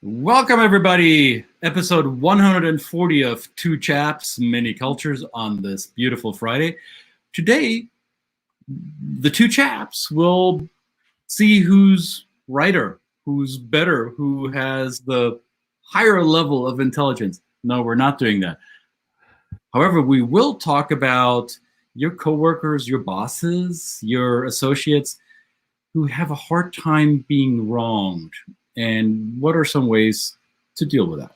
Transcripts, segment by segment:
Welcome, everybody. Episode 140 of Two Chaps, Many Cultures on this beautiful Friday. Today, the two chaps will see who's righter, who's better, who has the higher level of intelligence. No, we're not doing that. However, we will talk about your coworkers, your bosses, your associates who have a hard time being wronged. And what are some ways to deal with that?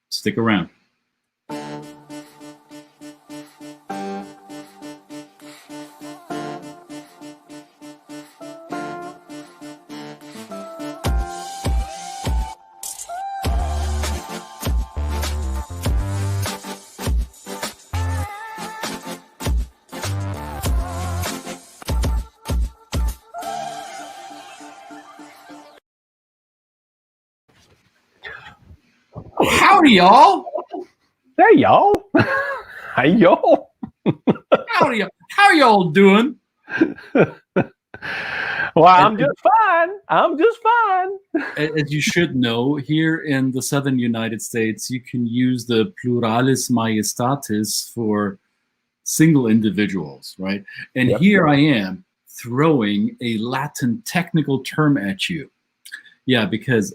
Stick around. Howdy, y'all. Hey, y'all. Hey, y'all. Howdy, y'all. How y'all doing? Well, I'm just fine. I'm just fine. As you should know, here in the southern United States, you can use the pluralis majestatis for single individuals, right? And Yep. Here I am throwing a Latin technical term at you. Yeah, because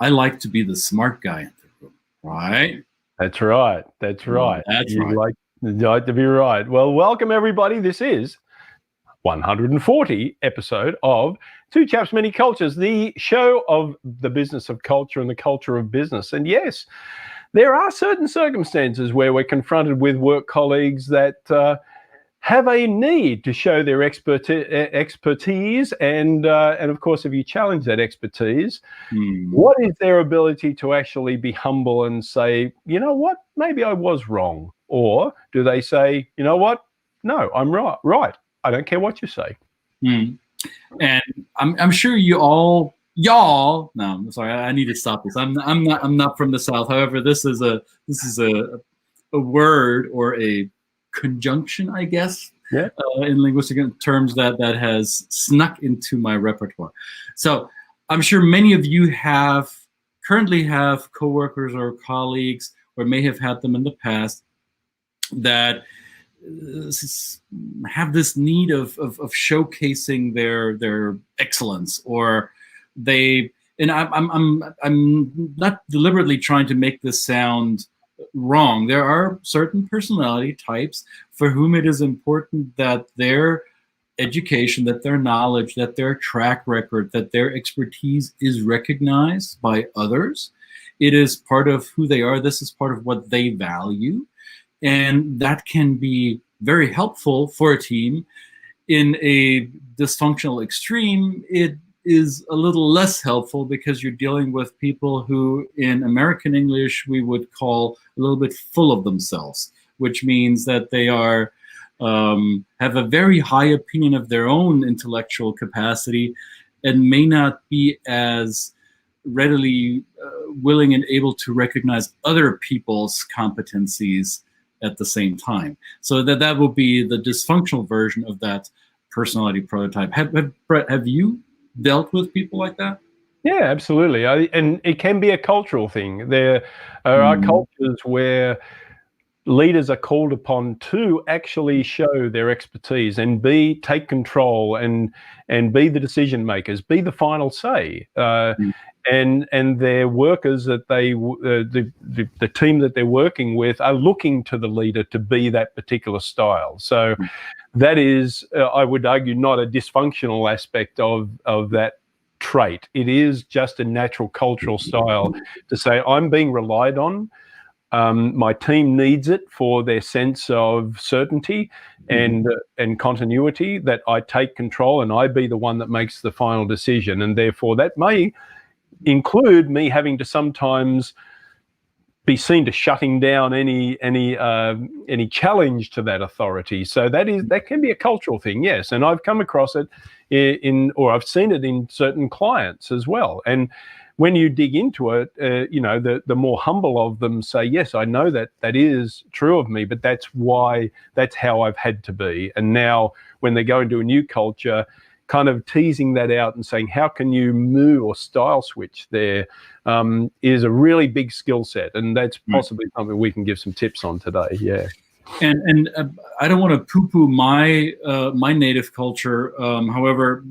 I like to be the smart guy in the room, right? That's right. That's right. That's you right. like to be right. Well, welcome, everybody. This is 140 episode of Two Chaps, Many Cultures, the show of the business of culture and the culture of business. And yes, there are certain circumstances where we're confronted with work colleagues that have a need to show their expertise, and of course, if you challenge that expertise, what is their ability to actually be humble and say, you know what, maybe I was wrong? Or do they say, you know what, no, I'm right. I don't care what you say. And I'm sure y'all. No, I'm sorry. I need to stop this. I'm not from the South. However, this is a word or a conjunction, I guess, in linguistic terms that has snuck into my repertoire. So I'm sure many of you currently have coworkers or colleagues, or may have had them in the past, that have this need of showcasing their excellence, or they. And I'm not deliberately trying to make this sound wrong. There are certain personality types for whom it is important that their education, that their knowledge, that their track record, that their expertise is recognized by others. It is part of who they are. This is part of what they value. And that can be very helpful for a team. In a dysfunctional extreme, it is a little less helpful because you're dealing with people who, in American English, we would call a little bit full of themselves, which means that they are have a very high opinion of their own intellectual capacity and may not be as readily willing and able to recognize other people's competencies at the same time. So that will be the dysfunctional version of that personality prototype. Brett, have you dealt with people like that? Yeah, absolutely. And it can be a cultural thing. There are cultures where leaders are called upon to actually show their expertise and take control and be the decision makers, be the final say. And their workers that the team that they're working with are looking to the leader to be that particular style. So that is, I would argue, not a dysfunctional aspect of that trait. It is just a natural cultural style to say, I'm being relied on. My team needs it for their sense of certainty and continuity, that I take control and I be the one that makes the final decision. And therefore that may include me having to sometimes be seen to shutting down any challenge to that authority. So that can be a cultural thing, yes. And I've come across it or I've seen it in certain clients as well. And when you dig into it, the more humble of them say, yes, I know that is true of me, but that's how I've had to be. And now when they go into a new culture, kind of teasing that out and saying, how can you move or style switch there, is a really big skill set. And that's possibly something we can give some tips on today. Yeah. And I don't want to poo-poo my my native culture. However,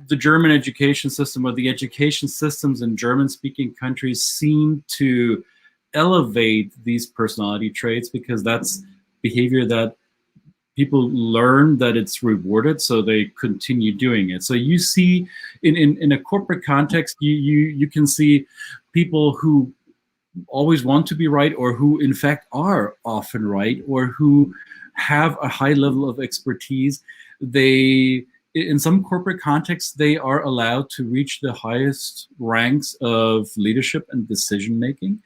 the German education system, or the education systems in German-speaking countries, seem to elevate these personality traits because that's behavior that people learn that it's rewarded, so they continue doing it. So you see, in a corporate context, you can see people who always want to be right, or who in fact are often right, or who have a high level of expertise. They, in some corporate contexts, they are allowed to reach the highest ranks of leadership and decision making.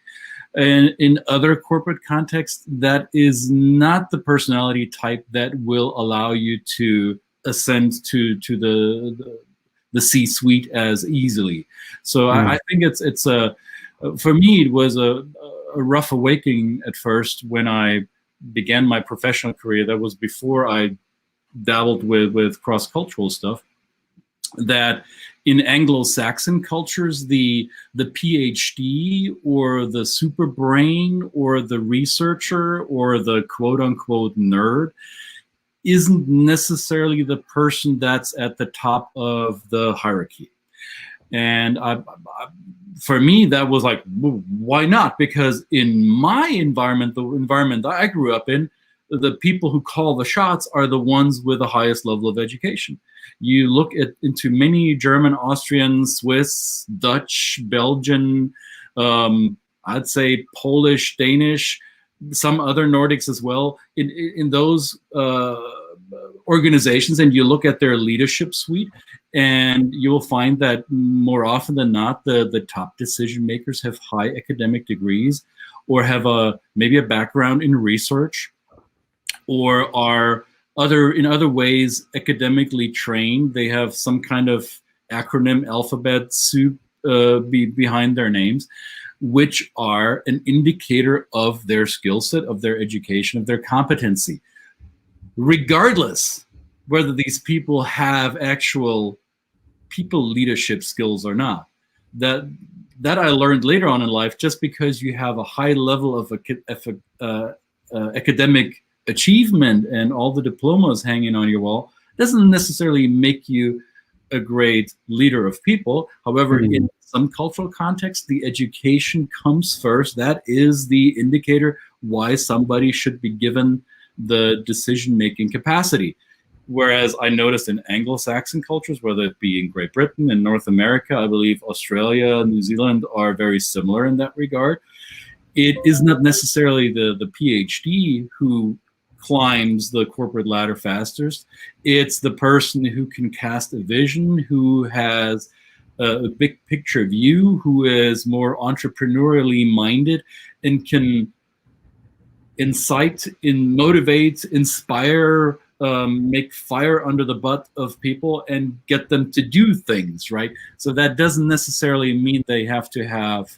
And in other corporate contexts, that is not the personality type that will allow you to ascend to the C-suite as easily. So I think it's a, for me, it was a rough awakening at first when I began my professional career. That was before I dabbled with cross-cultural stuff. That in Anglo-Saxon cultures, the PhD or the super brain or the researcher or the quote-unquote nerd isn't necessarily the person that's at the top of the hierarchy. And for me, that was like, well, why not? Because in my environment, the environment that I grew up in, the people who call the shots are the ones with the highest level of education. You look into many German, Austrian, Swiss, Dutch, Belgian, I'd say Polish, Danish, some other Nordics as well, in those organizations, and you look at their leadership suite, and you will find that more often than not, the top decision makers have high academic degrees, or have maybe a background in research, or are in other ways academically trained. They have some kind of acronym alphabet soup behind their names, which are an indicator of their skill set, of their education, of their competency, regardless whether these people have actual people leadership skills or not. That I learned later on in life. Just because you have a high level of academic achievement and all the diplomas hanging on your wall doesn't necessarily make you a great leader of people. However, in some cultural context, the education comes first. That is the indicator why somebody should be given the decision-making capacity. Whereas I noticed in Anglo-Saxon cultures, whether it be in Great Britain and North America, I believe Australia, New Zealand are very similar in that regard. It is not necessarily the PhD who climbs the corporate ladder fastest. It's the person who can cast a vision, who has a big picture view, who is more entrepreneurially minded, and can incite, motivate, inspire, make fire under the butt of people and get them to do things, right? So that doesn't necessarily mean they have to have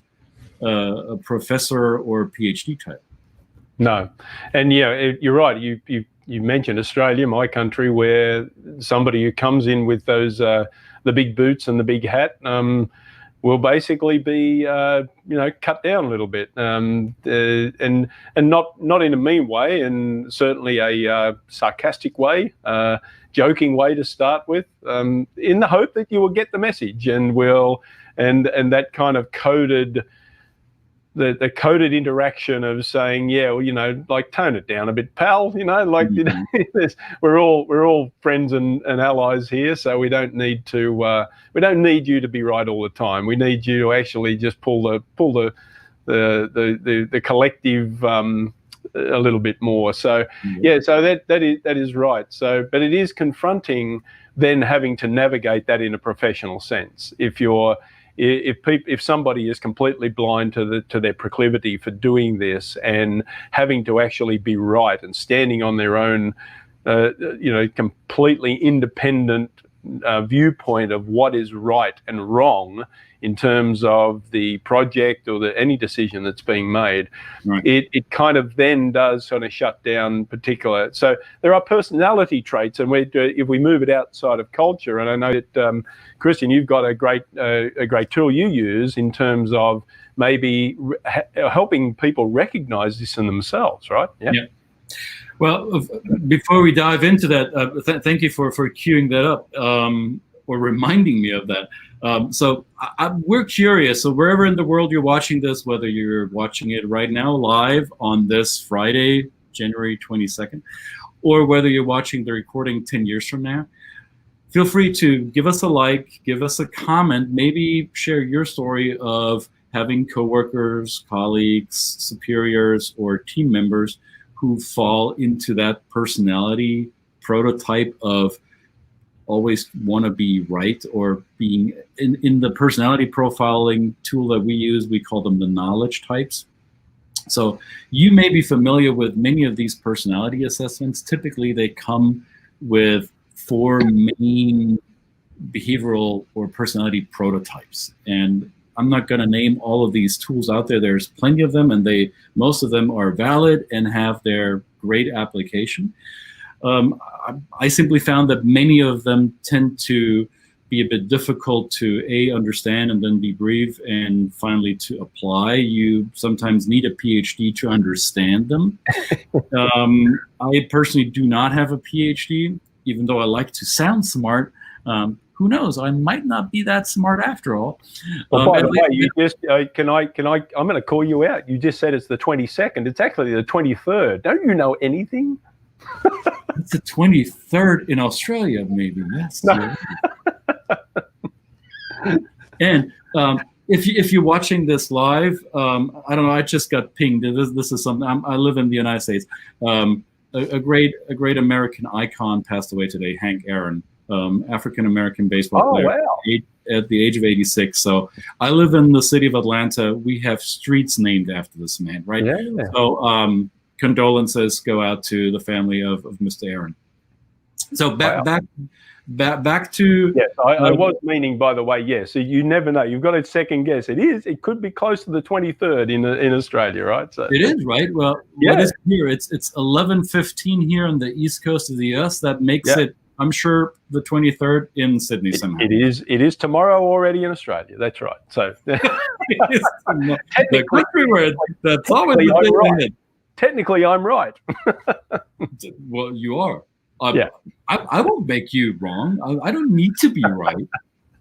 a professor or PhD title. No, and yeah, you're right. You mentioned Australia, my country, where somebody who comes in with those the big boots and the big hat will basically be cut down a little bit, and not in a mean way, and certainly a sarcastic way, joking way to start with, in the hope that you will get the message and and that kind of coded. The coded interaction of saying, yeah, well, like, tone it down a bit, pal. Like, we're all friends and allies here, so we don't need to we don't need you to be right all the time. We need you to actually just pull the collective a little bit more. So yeah, so that is right. So, but it is confronting then having to navigate that in a professional sense. If somebody is completely blind to their proclivity for doing this, and having to actually be right and standing on their own, completely independent viewpoint of what is right and wrong in terms of the project or any decision that's being made, right. it kind of then does sort of shut down particular. So there are personality traits, and if we move it outside of culture, and I know that Christian, you've got a great tool you use in terms of maybe helping people recognize this in themselves, right? Yeah. Well, before we dive into that, thank you for queuing that up or reminding me of that. So we're curious. So wherever in the world you're watching this, whether you're watching it right now live on this Friday, January 22nd, or whether you're watching the recording 10 years from now, feel free to give us a like, give us a comment, maybe share your story of having coworkers, colleagues, superiors, or team members who fall into that personality prototype of always want to be right, or being in the personality profiling tool that we use, we call them the knowledge types. So you may be familiar with many of these personality assessments. Typically they come with 4 main behavioral or personality prototypes, and I'm not going to name all of these tools out there. There's plenty of them, and most of them are valid and have their great application. I simply found that many of them tend to be a bit difficult to understand and then debrief and finally to apply. You sometimes need a PhD to understand them. I personally do not have a PhD, even though I like to sound smart. Who knows? I might not be that smart after all. Well, by the way, you just can I? I'm going to call you out. You just said it's the 22nd. It's actually the 23rd. Don't you know anything? It's the 23rd in Australia, maybe. Yes. No. And if you're watching this live, I don't know. I just got pinged. This is something. I live in the United States. A great American icon passed away today, Hank Aaron. African-American baseball player. Wow. At the age of 86. So I live in the city of Atlanta. We have streets named after this man, right? Yeah. So condolences go out to the family of Mr. Aaron. So back to... Yes, I was meaning, by the way, yes. So you never know. You've got to second guess. It could be close to the 23rd in Australia, right? So it is, right? Well, yeah. What is here? It's 11:15 here on the east coast of the US. That makes it, I'm sure, the 23rd in Sydney somehow. It is tomorrow already in Australia. That's right. So technically, I'm right. Well, you are. I won't make you wrong. I don't need to be right.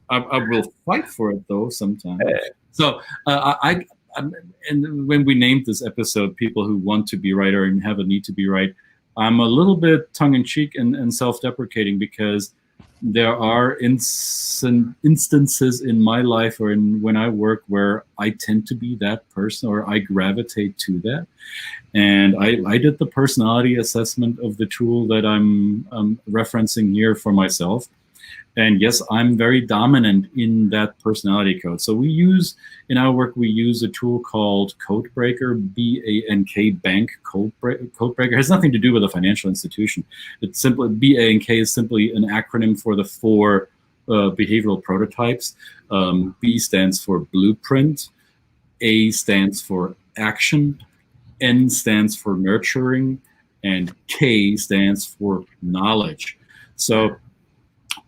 I will fight for it though sometimes. Yeah. So and when we named this episode, people who want to be right or have a need to be right, I'm a little bit tongue-in-cheek and self-deprecating, because there are instances in my life or when I work where I tend to be that person, or I gravitate to that. And I did the personality assessment of the tool that I'm referencing here for myself. And yes, I'm very dominant in that personality code. So in our work, we use a tool called Codebreaker, B-A-N-K, Bank Codebreaker. It has nothing to do with a financial institution. It's simply, B-A-N-K is simply an acronym for the 4 behavioral prototypes. B stands for blueprint, A stands for action, N stands for nurturing, and K stands for knowledge. So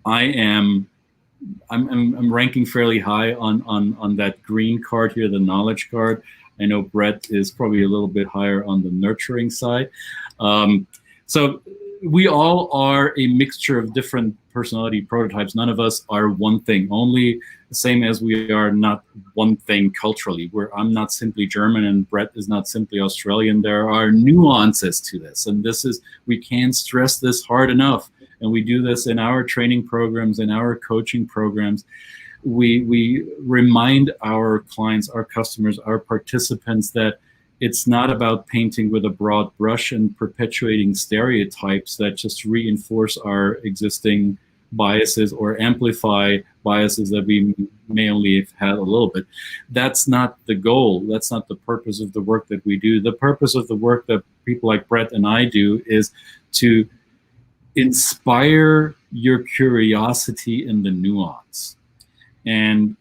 I'm ranking fairly high on that green card here, the knowledge card. I know Brett is probably a little bit higher on the nurturing side. So we all are a mixture of different personality prototypes. None of us are one thing, only the same as we are not one thing culturally. I'm not simply German and Brett is not simply Australian. There are nuances to this, and we can't stress this hard enough. And we do this in our training programs, in our coaching programs. We remind our clients, our customers, our participants that it's not about painting with a broad brush and perpetuating stereotypes that just reinforce our existing biases or amplify biases that we may only have had a little bit. That's not the goal. That's not the purpose of the work that we do. The purpose of the work that people like Brett and I do is to inspire your curiosity in the nuance. And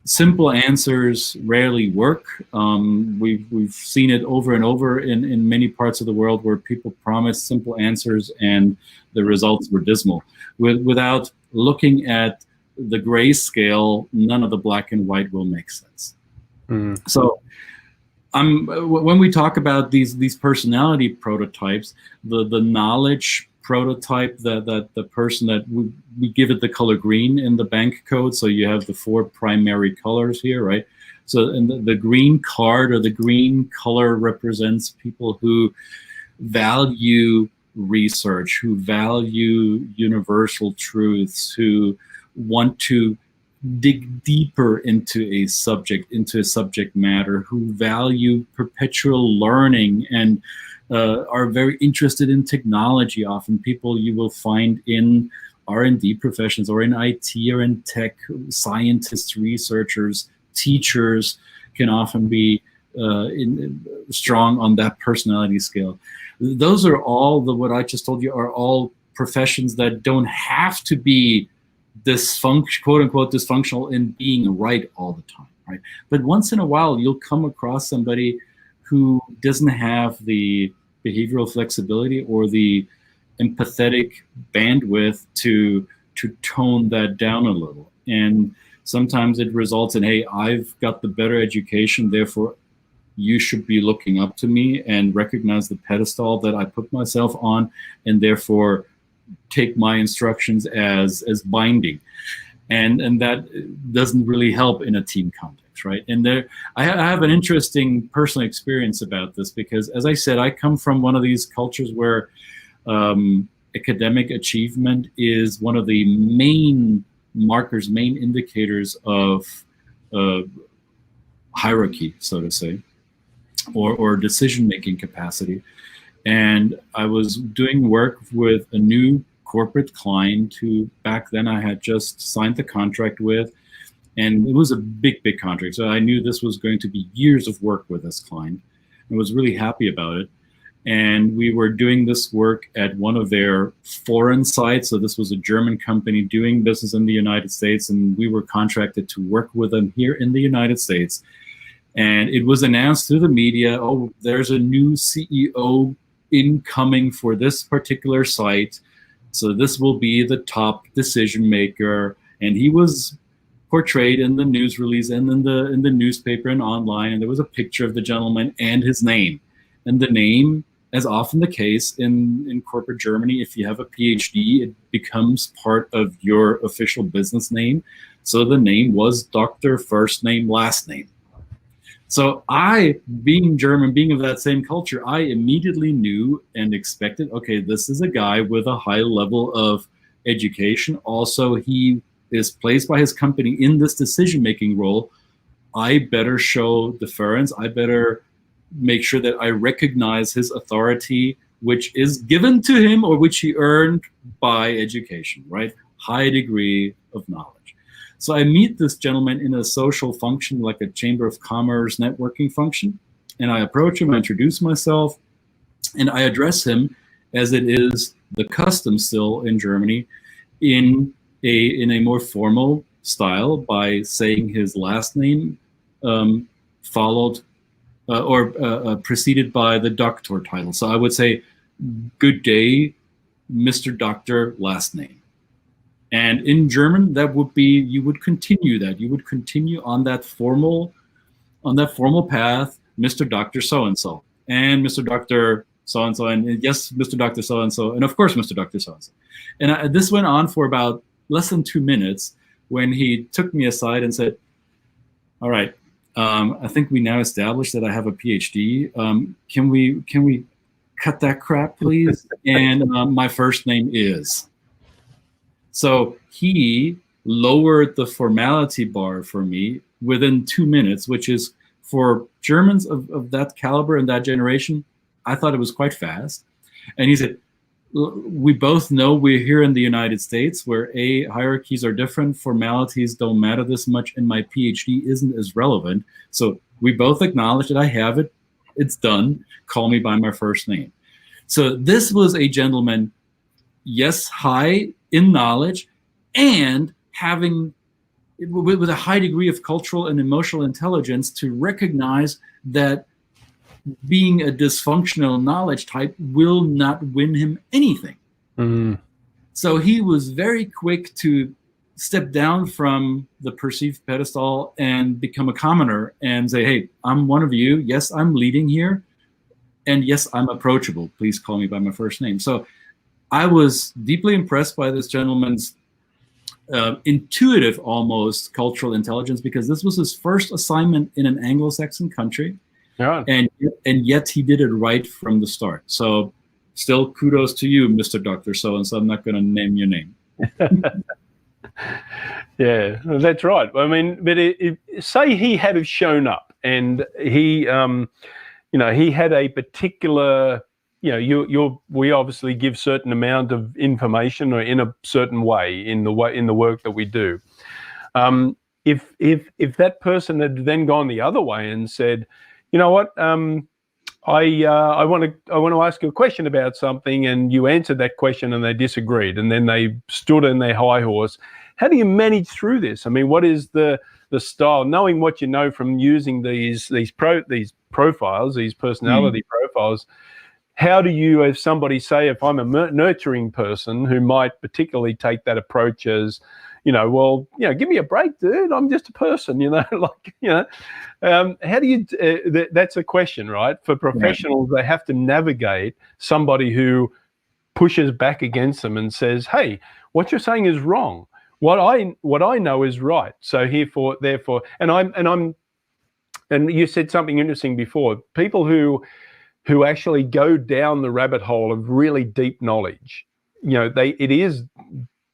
simple answers rarely work. We've seen it over and over in many parts of the world where people promise simple answers and the results were dismal. Without looking at the grayscale, none of the black and white will make sense. So when we talk about these personality prototypes, the knowledge prototype, that the person that we give it the color green in the bank code. So you have the 4 primary colors here, right? So and the green card or the green color represents people who value research, who value universal truths, who want to dig deeper into a subject matter, who value perpetual learning and are very interested in technology. Often people you will find in R&D professions or in IT or in tech, scientists, researchers, teachers can often be strong on that personality scale. Those are all what I just told you are all professions that don't have to be quote unquote dysfunctional in being right all the time, right? But once in a while you'll come across somebody who doesn't have the behavioral flexibility or the empathetic bandwidth to tone that down a little. And sometimes it results in, hey, I've got the better education, therefore you should be looking up to me and recognize the pedestal that I put myself on, and therefore take my instructions as binding. And that doesn't really help in a team context, right? And I have an interesting personal experience about this because, as I said, I come from one of these cultures where academic achievement is one of the main markers, main indicators of hierarchy, so to say, or decision-making capacity. And I was doing work with a new corporate client who back then I had just signed the contract with, and it was a big contract. So I knew this was going to be years of work with this client. I was really happy about it. And we were doing this work at one of their foreign sites. So this was a German company doing business in the United States, and we were contracted to work with them here in the United States. And it was announced through the media, oh, there's a new CEO incoming for this particular site. So this will be the top decision maker. And he was portrayed in the news release and in the newspaper and online. And there was a picture of the gentleman and his name. And the name, as often the case in corporate Germany, if you have a PhD, it becomes part of your official business name. So the name was Dr. First Name, Last Name. So I, being German, being of that same culture, I immediately knew and expected, okay, this is a guy with a high level of education. Also, he is placed by his company in this decision-making role. I better show deference. I better make sure that I recognize his authority, which is given to him or which he earned by education, right? High degree of knowledge. So I meet this gentleman in a social function, like a Chamber of Commerce networking function. And I approach him, I introduce myself, and I address him as it is the custom still in Germany in a more formal style by saying his last name followed or preceded by the doctor title. So I would say, good day, Mr. Doctor, last name. And in German, that would be, you would continue that. You would continue on that formal path, Mr. Doctor so-and-so, and Mr. Doctor so-and-so, and yes, Mr. Doctor so-and-so, and of course, Mr. Doctor so-and-so. And this went on for about less than 2 minutes when he took me aside and said, all right, I think we now established that I have a PhD. Can we cut that crap, please? And my first name is. So he lowered the formality bar for me within 2 minutes, which is, for Germans of that caliber and that generation, I thought it was quite fast. And he said, we both know we're here in the United States where hierarchies are different, formalities don't matter this much, and my PhD isn't as relevant. So we both acknowledge that I have it, it's done, call me by my first name. So this was a gentleman, yes, high in knowledge, and having with a high degree of cultural and emotional intelligence to recognize that being a dysfunctional knowledge type will not win him anything. Mm. So he was very quick to step down from the perceived pedestal and become a commoner and say, hey, I'm one of you. Yes, I'm leading here. And yes, I'm approachable. Please call me by my first name. So I was deeply impressed by this gentleman's intuitive, almost, cultural intelligence, because this was his first assignment in an Anglo-Saxon country. Yeah. And yet he did it right from the start. So still kudos to you, Mr. Dr. So-and-so. I'm not going to name your name. Yeah, that's right. I mean, but say he had have shown up and he, he had a particular, we obviously give certain amount of information or in a certain way in the work that we do. If that person had then gone the other way and said, you know what, I want to ask you a question about something, and you answered that question and they disagreed, and then they stood on their high horse. How do you manage through this? I mean, what is the style, knowing what you know from using these profiles, these personality profiles? How do you, if somebody, say, if I'm a nurturing person who might particularly take that approach as, give me a break, dude. I'm just a person, how do you, that's a question, right? For professionals, they have to navigate somebody who pushes back against them and says, hey, what you're saying is wrong. What I know is right. So therefore, and you said something interesting before, people who actually go down the rabbit hole of really deep knowledge, it is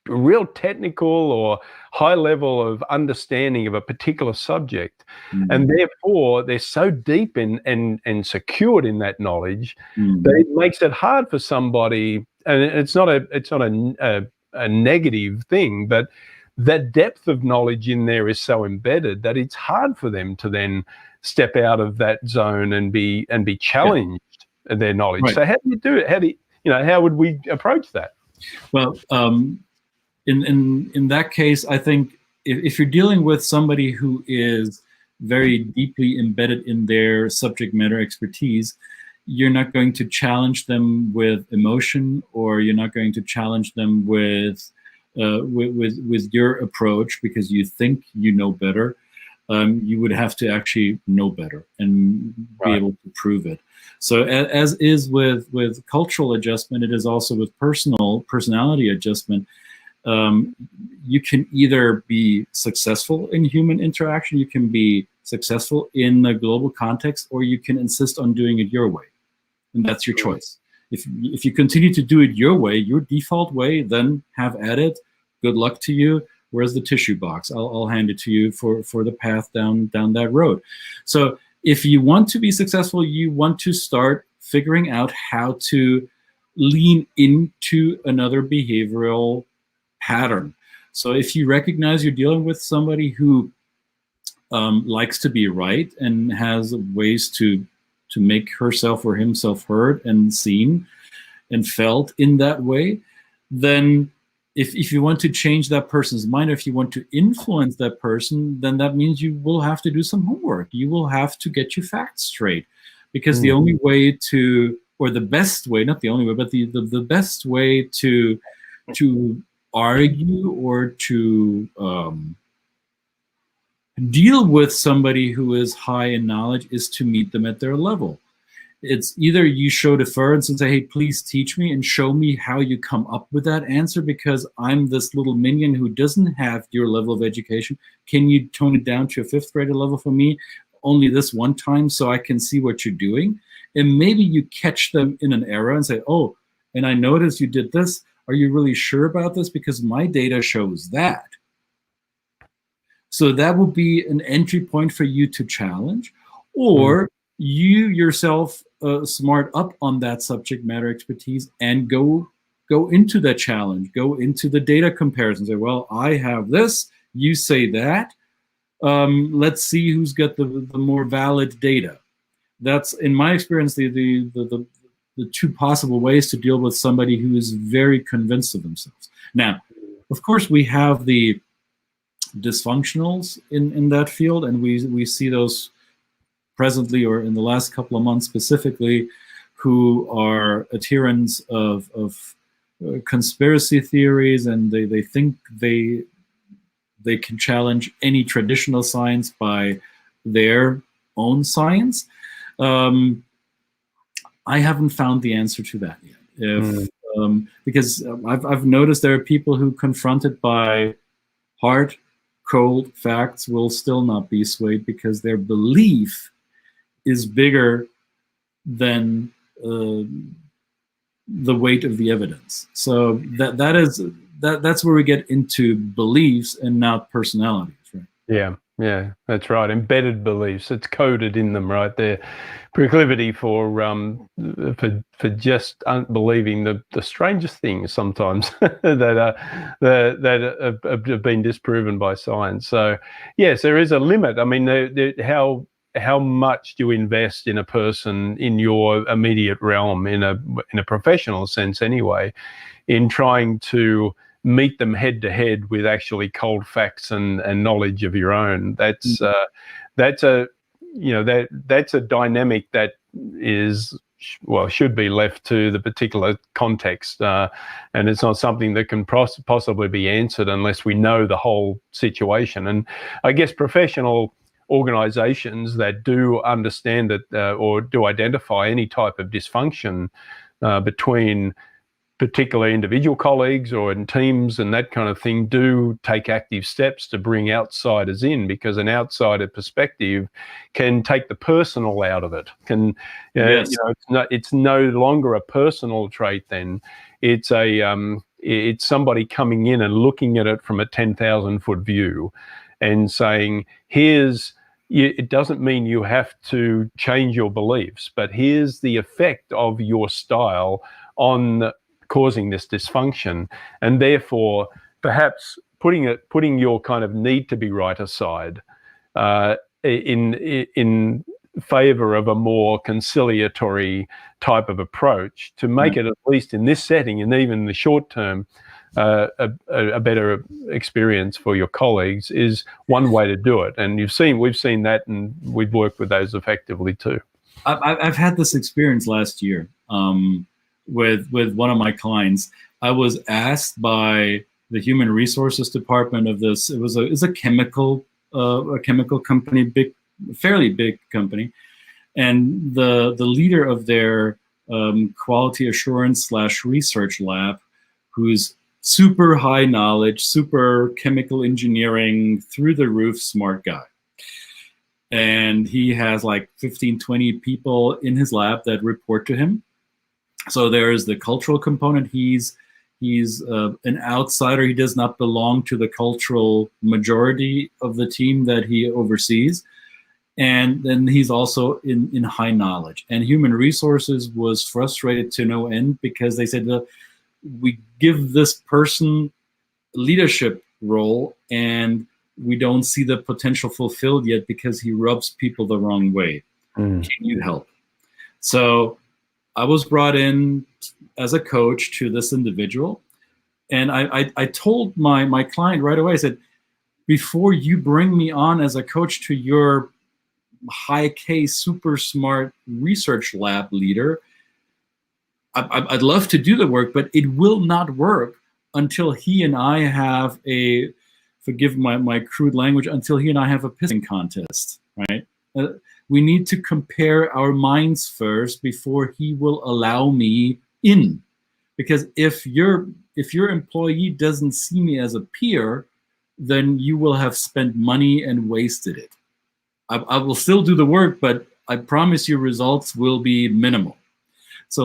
real technical or high level of understanding of a particular subject, and therefore they're so deep and secured in that knowledge that it makes it hard for somebody. And it's not a negative thing, but that depth of knowledge in there is so embedded that it's hard for them to then step out of that zone and be challenged in their knowledge. Right. So how do you do it? How would we approach that? Well, in that case, I think if you're dealing with somebody who is very deeply embedded in their subject matter expertise, you're not going to challenge them with emotion, or you're not going to challenge them with your approach because you think you know better. You would have to actually know better and be able to prove it. So as is with cultural adjustment, it is also with personality adjustment. You can either be successful in human interaction, you can be successful in a global context, or you can insist on doing it your way. And that's your choice. If you continue to do it your way, your default way, then have at it. Good luck to you. Where's the tissue box? I'll hand it to you for the path down that road. So if you want to be successful, you want to start figuring out how to lean into another behavioral pattern. So if you recognize you're dealing with somebody who likes to be right and has ways to make herself or himself heard and seen and felt in that way, then if you want to change that person's mind, or if you want to influence that person, then that means you will have to do some homework. You will have to get your facts straight, because the only way to, or the best way, not the only way, but the best way to argue or to deal with somebody who is high in knowledge is to meet them at their level. It's either you show deference and say, hey, please teach me and show me how you come up with that answer, because I'm this little minion who doesn't have your level of education. Can you tone it down to a 5th grader level for me only this one time so I can see what you're doing? And maybe you catch them in an error and say, oh, and I noticed you did this. Are you really sure about this? Because my data shows that. So that will be an entry point for you to challenge, or you yourself smart up on that subject matter expertise and go into that challenge, go into the data comparison. Say, well, I have this, you say that. Let's see who's got the more valid data. That's, in my experience, the the two possible ways to deal with somebody who is very convinced of themselves. Now, of course, we have the dysfunctionals in that field, and we see those presently, or in the last couple of months specifically, who are adherents of conspiracy theories, and they think they can challenge any traditional science by their own science. I haven't found the answer to that yet. Because I've noticed there are people who, confronted by hard, cold facts, will still not be swayed because their belief is bigger than the weight of the evidence. So that's where we get into beliefs and not personalities, right? Yeah, that's right. Embedded beliefs. It's coded in them, right? Their proclivity for just believing the strangest things sometimes that have been disproven by science. So yes, there is a limit. I mean, how much do you invest in a person in your immediate realm, in a professional sense anyway, in trying to meet them head to head with actually cold facts and knowledge of your own? That's a dynamic that is, well, should be left to the particular context, and it's not something that can possibly be answered unless we know the whole situation. And I guess professional organizations that do understand that or do identify any type of dysfunction between particular individual colleagues or in teams and that kind of thing, do take active steps to bring outsiders in, because an outsider perspective can take the personal out of it. Yes. It's no longer a personal trait then. It's it's somebody coming in and looking at it from a 10,000-foot view and saying, it doesn't mean you have to change your beliefs, but here's the effect of your style on causing this dysfunction, and therefore perhaps putting your kind of need to be right aside in favor of a more conciliatory type of approach to make it, at least in this setting and even in the short term, a better experience for your colleagues, is one way to do it. And we've seen that, and we've worked with those effectively too. I've had this experience last year with one of my clients. I was asked by the human resources department of this. It's a chemical company, fairly big company, and the leader of their quality assurance / research lab, who's super high knowledge, super chemical engineering, through the roof smart guy. And he has like 15, 20 people in his lab that report to him. So there's the cultural component. He's an outsider. He does not belong to the cultural majority of the team that he oversees. And then he's also in high knowledge. And human resources was frustrated to no end, because they said, we give this person a leadership role and we don't see the potential fulfilled yet because he rubs people the wrong way. Can you help? So I was brought in as a coach to this individual, and I told my client right away, I said, before you bring me on as a coach to your high K super smart research lab leader, I'd love to do the work, but it will not work until he and I have forgive my crude language, until he and I have a pissing contest, right? We need to compare our minds first before he will allow me in. Because if your employee doesn't see me as a peer, then you will have spent money and wasted it. I will still do the work, but I promise you results will be minimal. So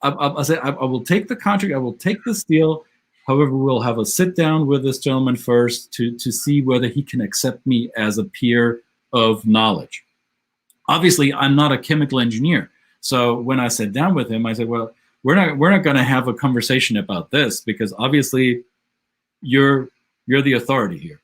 I say I will take the contract, I will take this deal. However, we'll have a sit down with this gentleman first to see whether he can accept me as a peer of knowledge. Obviously, I'm not a chemical engineer. So when I sat down with him, I said, well, we're not going to have a conversation about this, because obviously you're the authority here.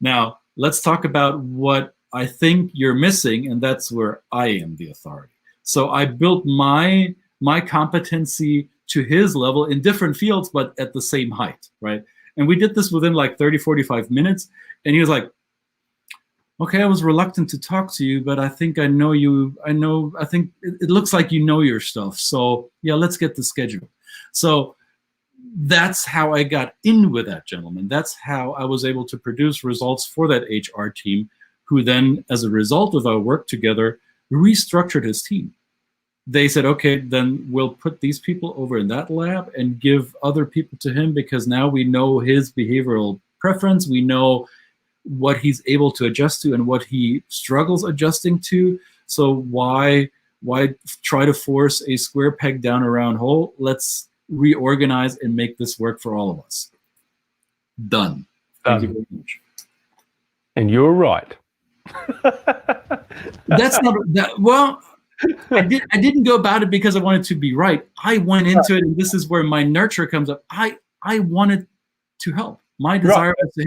Now, let's talk about what I think you're missing, and that's where I am the authority. So I built my my competency to his level in different fields, but at the same height, right? And we did this within like 30, 45 minutes. And he was like, okay, I was reluctant to talk to you, but I think I know you. I think it looks like you know your stuff. So yeah, let's get the schedule. So that's how I got in with that gentleman. That's how I was able to produce results for that HR team, who then, as a result of our work together, restructured his team. They said, okay, then we'll put these people over in that lab and give other people to him, because now we know his behavioral preference. We know what he's able to adjust to and what he struggles adjusting to. So why try to force a square peg down a round hole? Let's reorganize and make this work for all of us. Done. Thank you very much. And you're right. That's not that. Well, I didn't go about it because I wanted to be right. I went into it, and this is where my nurture comes up. I wanted to help. My desire was to,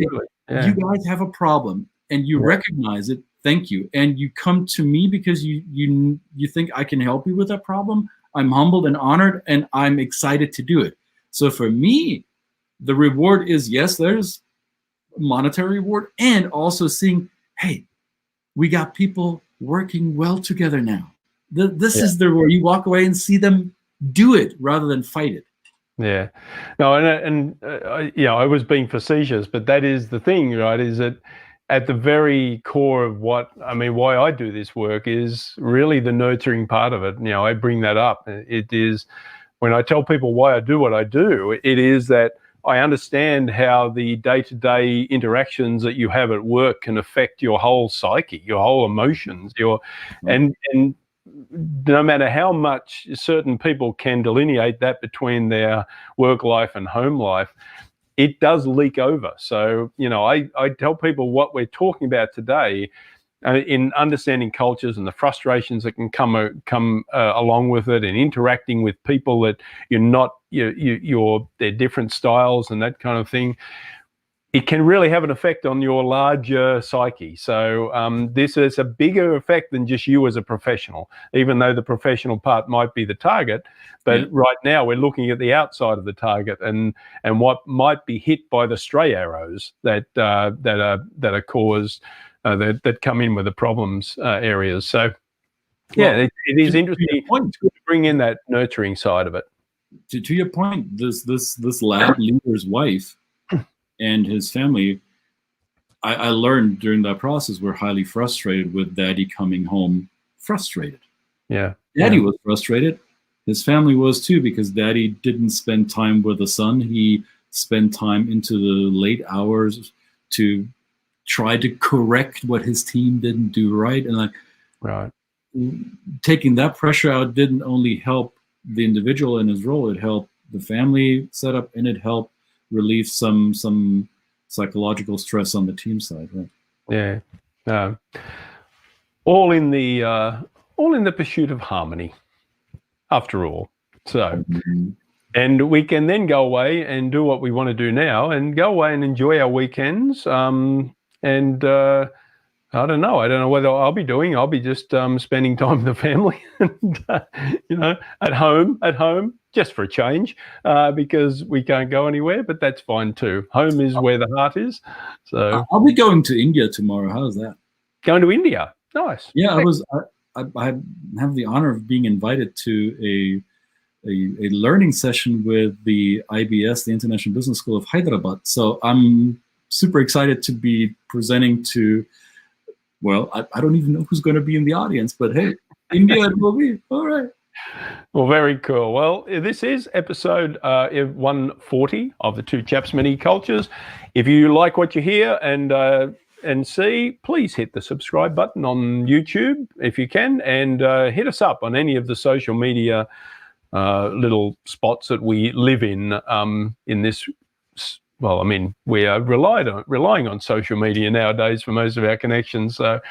hey, you guys have a problem, and you recognize it. Thank you. And you come to me because you think I can help you with that problem. I'm humbled and honored, and I'm excited to do it. So for me, the reward is, yes, there's a monetary reward, and also seeing, hey, we got people working well together now. This is the where you walk away and see them do it rather than fight it. Yeah, no, and I was being facetious, but that is the thing, right? Is that at the very core of why I do this work is really the nurturing part of it. I bring that up. It is when I tell people why I do what I do, it is that I understand how the day-to-day interactions that you have at work can affect your whole psyche, your whole emotions, and no matter how much certain people can delineate that between their work life and home life, it does leak over. So, I tell people what we're talking about today in understanding cultures and the frustrations that can come along with it, and interacting with people that they're different styles and that kind of thing. It can really have an effect on your larger psyche. So this is a bigger effect than just you as a professional, even though the professional part might be the target. But right now we're looking at the outside of the target and what might be hit by the stray arrows that are caused that come in with the problems areas. So it is interesting to bring in that nurturing side of it. To your point, this lab leader's wife and his family, I learned during that process, were highly frustrated with Daddy coming home frustrated. Yeah. Daddy was frustrated. His family was too, because Daddy didn't spend time with the son. He spent time into the late hours to try to correct what his team didn't do right. And taking that pressure out didn't only help the individual in his role, it helped the family setup, and it helped relieve some psychological stress on the team side, right? Yeah, all in the pursuit of harmony, after all. So, and we can then go away and do what we want to do now, and go away and enjoy our weekends. I don't know whether I'll be doing. I'll be just spending time with the family, and at home. Just for a change, because we can't go anywhere, but that's fine too. Home is where the heart is. So I'll be going to India tomorrow. How's that? Going to India? Nice. Yeah, I have the honor of being invited to a learning session with the IBS, the International Business School of Hyderabad. So I'm super excited to be presenting to. Well, I don't even know who's going to be in the audience, but hey, India it will be. All right. Well, very cool. Well, this is episode 140 of the Two Chaps Mini Cultures. If you like what you hear and see, please hit the subscribe button on YouTube if you can, and hit us up on any of the social media little spots that we live in this. Well, we are relying on social media nowadays for most of our connections, so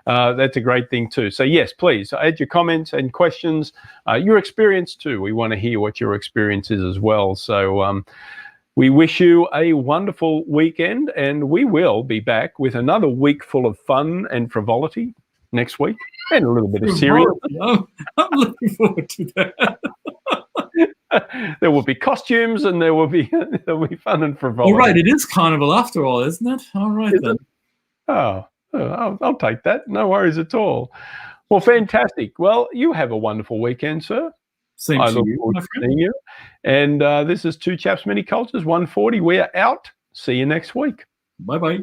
that's a great thing too. So yes, please add your comments and questions, your experience too. We want to hear what your experience is as well. So we wish you a wonderful weekend, and we will be back with another week full of fun and frivolity next week, and a little bit of serious. I'm looking forward to that. There will be costumes and there will be fun and frivolity. All right, it is carnival after all, isn't it? All right then. Oh, I'll take that. No worries at all. Well, fantastic. Well, you have a wonderful weekend, sir. Same I to look you, forward my to friend. seeing you. And this is Two Chaps, Many Cultures, 140. We are out. See you next week. Bye-bye.